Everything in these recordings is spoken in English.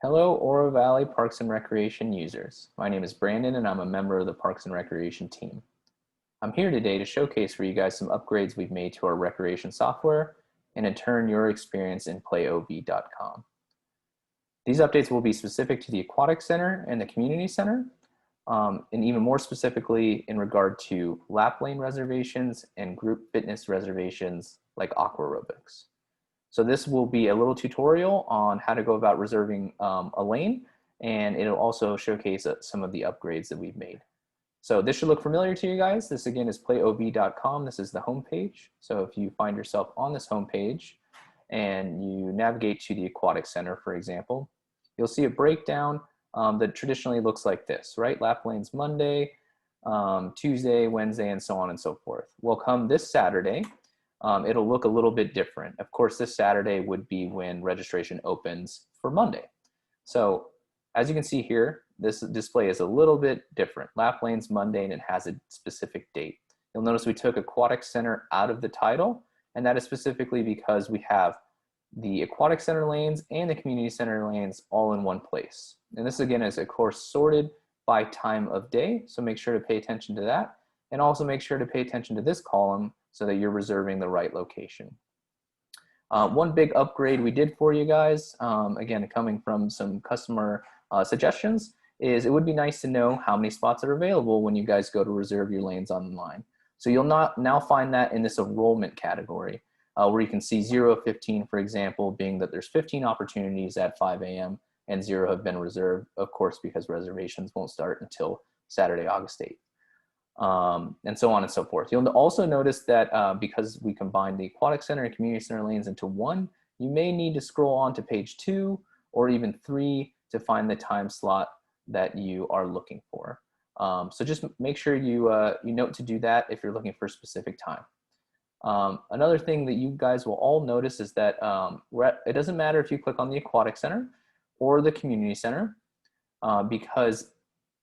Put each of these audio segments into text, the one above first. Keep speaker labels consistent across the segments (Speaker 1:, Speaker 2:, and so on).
Speaker 1: Hello, Oro Valley Parks and Recreation users. My name is Brandon and I'm a member of the Parks and Recreation team. I'm here today to showcase for you guys some upgrades we've made to our recreation software and in turn your experience in playov.com. These updates will be specific to the Aquatic Center and the Community Center, and even more specifically in regard to lap lane reservations and group fitness reservations like aqua aerobics. So this will be a little tutorial on how to go about reserving a lane, and it'll also showcase some of the upgrades that we've made. So this should look familiar to you guys. This again is playov.com. This is the home page. So if you find yourself on this home page and you navigate to the Aquatic Center, for example, you'll see a breakdown that traditionally looks like this, right? Lap lanes Monday, Tuesday, Wednesday, and so on and so forth. Well, come this Saturday, it'll look a little bit different. Of course, this Saturday would be when registration opens for Monday. So as you can see here, this display is a little bit different. Lap lanes Monday, and it has a specific date. You'll notice we took Aquatic Center out of the title, and that is specifically because we have the Aquatic Center lanes and the Community Center lanes all in one place. And this again is of course sorted by time of day, so make sure to pay attention to that. And also make sure to pay attention to this column so that you're reserving the right location. One big upgrade we did for you guys, again coming from some customer suggestions, is it would be nice to know how many spots are available when you guys go to reserve your lanes online. So you'll now find that in this enrollment category, where you can see 0 of 15, for example, being that there's 15 opportunities at 5 a.m. and 0 have been reserved, of course, because reservations won't start until Saturday, August 8th. And so on and so forth. You'll also notice that because we combined the Aquatic Center and Community Center lanes into one, you may need to scroll on to page 2 or even 3 to find the time slot that you are looking for. So just make sure you note to do that if you're looking for a specific time. Another thing that you guys will all notice is that it doesn't matter if you click on the Aquatic Center or the Community Center because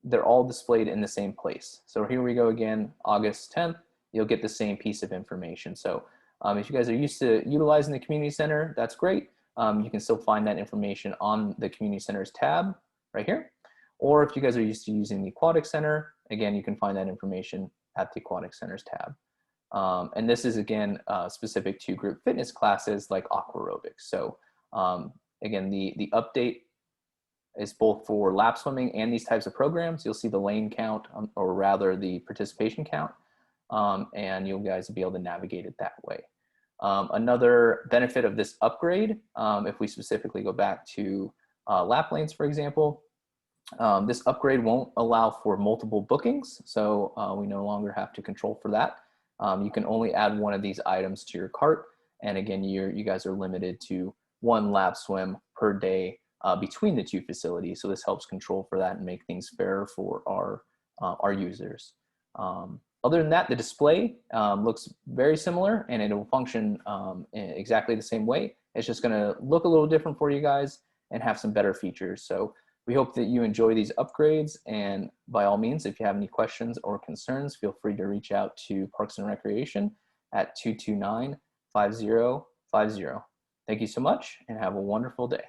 Speaker 1: they're all displayed in the same place. So here we go again, August 10th, you'll get the same piece of information. So if you guys are used to utilizing the Community Center, that's great. You can still find that information on the Community Centers tab right here. Or if you guys are used to using the Aquatic Center, again, you can find that information at the Aquatic Centers tab. And this is again specific to group fitness classes like aqua aerobics. So again, the update is both for lap swimming and these types of programs. You'll see the lane count, or rather the participation count, and you guys will be able to navigate it that way. Another benefit of this upgrade, if we specifically go back to lap lanes, for example, this upgrade won't allow for multiple bookings, so we no longer have to control for that. You can only add one of these items to your cart, and again, you guys are limited to 1 lap swim per day between the 2 facilities. So this helps control for that and make things fairer for our users. Other than that, the display looks very similar and it will function exactly the same way. It's just gonna look a little different for you guys and have some better features. So we hope that you enjoy these upgrades, and by all means, if you have any questions or concerns, feel free to reach out to Parks and Recreation at 229-5050. Thank you so much and have a wonderful day.